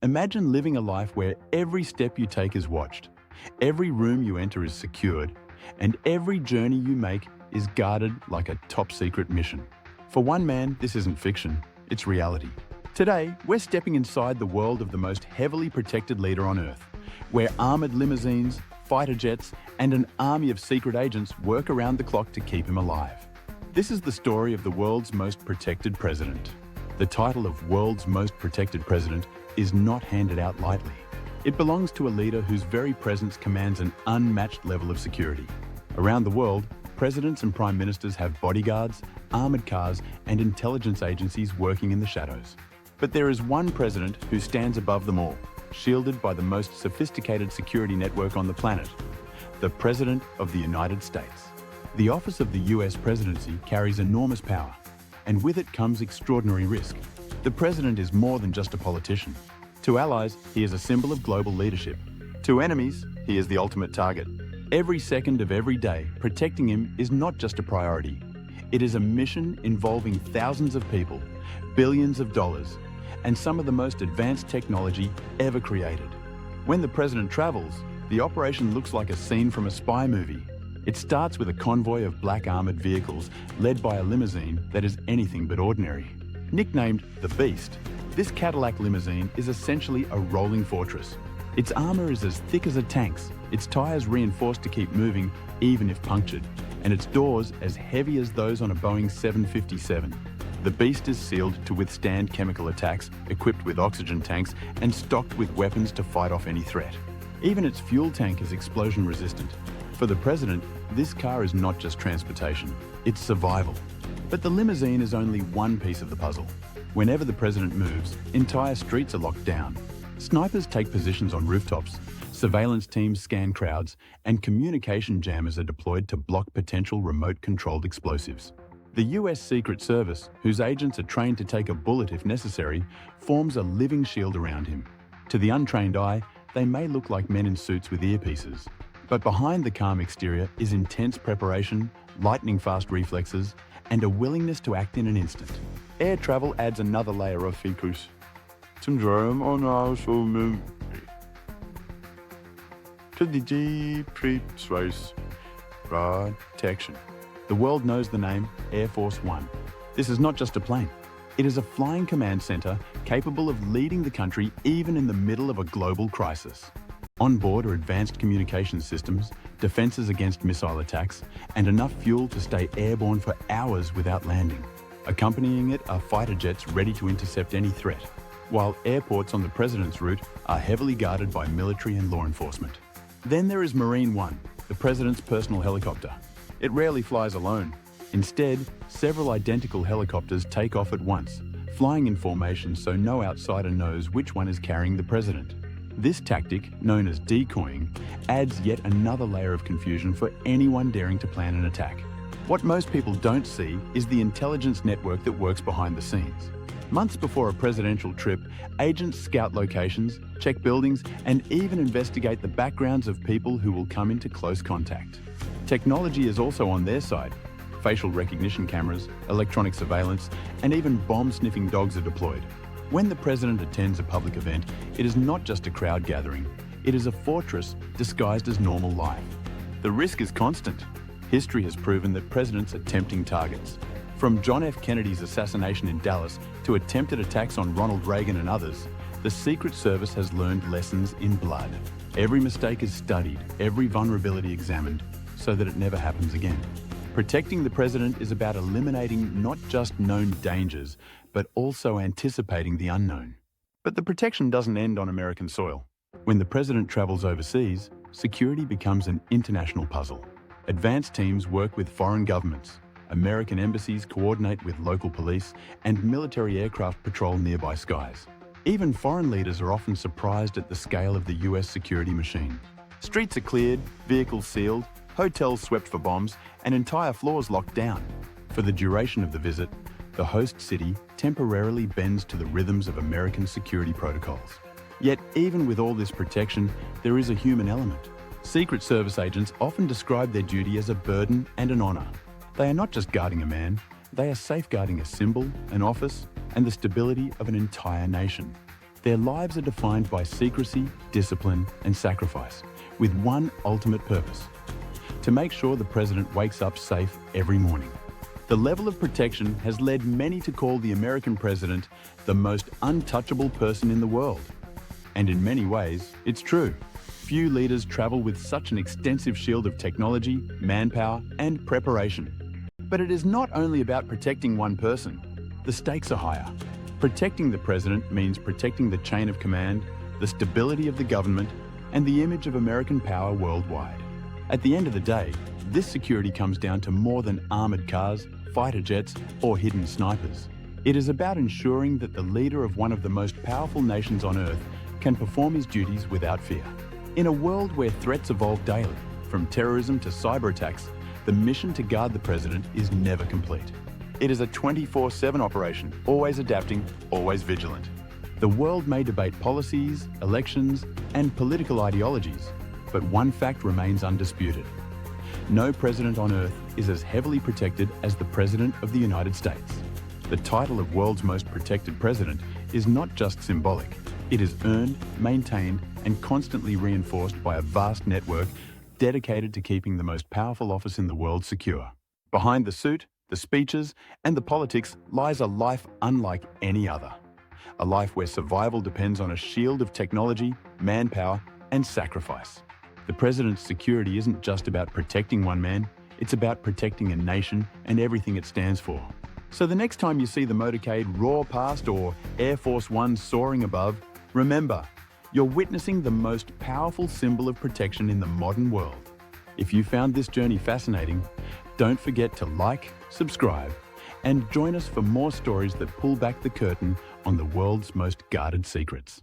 Imagine living a life where every step you take is watched, every room you enter is secured, and every journey you make is guarded like a top-secret mission. For one man, this isn't fiction, it's reality. Today, we're stepping inside the world of the most heavily protected leader on Earth, where armored limousines, fighter jets, and an army of secret agents work around the clock to keep him alive. This is the story of the world's most protected president. The title of world's most protected president is not handed out lightly. It belongs to a leader whose very presence commands an unmatched level of security. Around the world, presidents and prime ministers have bodyguards, armored cars, and intelligence agencies working in the shadows. But there is one president who stands above them all, shielded by the most sophisticated security network on the planet, the President of the United States. The office of the US presidency carries enormous power, and with it comes extraordinary risk. The president is more than just a politician. To allies, he is a symbol of global leadership. To enemies, he is the ultimate target. Every second of every day, protecting him is not just a priority. It is a mission involving thousands of people, billions of dollars, and some of the most advanced technology ever created. When the president travels, the operation looks like a scene from a spy movie. It starts with a convoy of black armored vehicles led by a limousine that is anything but ordinary. Nicknamed the Beast, this Cadillac limousine is essentially a rolling fortress. Its armor is as thick as a tank's, its tires reinforced to keep moving even if punctured, and its doors as heavy as those on a Boeing 757. The Beast is sealed to withstand chemical attacks, equipped with oxygen tanks, and stocked with weapons to fight off any threat. Even its fuel tank is explosion resistant. For the president, this car is not just transportation, it's survival. But the limousine is only one piece of the puzzle. Whenever the president moves, entire streets are locked down. Snipers take positions on rooftops, surveillance teams scan crowds, and communication jammers are deployed to block potential remote-controlled explosives. The US Secret Service, whose agents are trained to take a bullet if necessary, forms a living shield around him. To the untrained eye, they may look like men in suits with earpieces. But behind the calm exterior is intense preparation, lightning-fast reflexes, and a willingness to act in an instant. Air travel adds another layer of secrecy. Zum Drum und Ausformen. To the deep space protection. The world knows the name Air Force One. This is not just a plane. It is a flying command center capable of leading the country even in the middle of a global crisis. On board are advanced communication systems, defenses against missile attacks, and enough fuel to stay airborne for hours without landing. Accompanying it are fighter jets ready to intercept any threat, while airports on the president's route are heavily guarded by military and law enforcement. Then there is Marine One, the president's personal helicopter. It rarely flies alone. Instead, several identical helicopters take off at once, flying in formation so no outsider knows which one is carrying the president. This tactic, known as decoying, adds yet another layer of confusion for anyone daring to plan an attack. What most people don't see is the intelligence network that works behind the scenes. Months before a presidential trip, agents scout locations, check buildings, and even investigate the backgrounds of people who will come into close contact. Technology is also on their side. Facial recognition cameras, electronic surveillance, and even bomb-sniffing dogs are deployed. When the president attends a public event, it is not just a crowd gathering. It is a fortress disguised as normal life. The risk is constant. History has proven that presidents are tempting targets. From John F. Kennedy's assassination in Dallas to attempted attacks on Ronald Reagan and others, the Secret Service has learned lessons in blood. Every mistake is studied, every vulnerability examined, so that it never happens again. Protecting the president is about eliminating not just known dangers, but also anticipating the unknown. But the protection doesn't end on American soil. When the president travels overseas, security becomes an international puzzle. Advanced teams work with foreign governments. American embassies coordinate with local police, and military aircraft patrol nearby skies. Even foreign leaders are often surprised at the scale of the US security machine. Streets are cleared, vehicles sealed, hotels swept for bombs, and entire floors locked down. For the duration of the visit, the host city temporarily bends to the rhythms of American security protocols. Yet, even with all this protection, there is a human element. Secret Service agents often describe their duty as a burden and an honor. They are not just guarding a man, they are safeguarding a symbol, an office, and the stability of an entire nation. Their lives are defined by secrecy, discipline, and sacrifice, with one ultimate purpose: to make sure the president wakes up safe every morning. The level of protection has led many to call the American president the most untouchable person in the world. And in many ways, it's true. Few leaders travel with such an extensive shield of technology, manpower, and preparation. But it is not only about protecting one person. The stakes are higher. Protecting the president means protecting the chain of command, the stability of the government, and the image of American power worldwide. At the end of the day, this security comes down to more than armored cars, fighter jets, or hidden snipers. It is about ensuring that the leader of one of the most powerful nations on Earth can perform his duties without fear. In a world where threats evolve daily, from terrorism to cyber attacks, the mission to guard the president is never complete. It is a 24/7 operation, always adapting, always vigilant. The world may debate policies, elections, and political ideologies, but one fact remains undisputed. No president on Earth is as heavily protected as the President of the United States. The title of world's most protected president is not just symbolic. It is earned, maintained, and constantly reinforced by a vast network dedicated to keeping the most powerful office in the world secure. Behind the suit, the speeches, and the politics lies a life unlike any other. A life where survival depends on a shield of technology, manpower, and sacrifice. The president's security isn't just about protecting one man, it's about protecting a nation and everything it stands for. So the next time you see the motorcade roar past or Air Force One soaring above, remember, you're witnessing the most powerful symbol of protection in the modern world. If you found this journey fascinating, don't forget to like, subscribe, and join us for more stories that pull back the curtain on the world's most guarded secrets.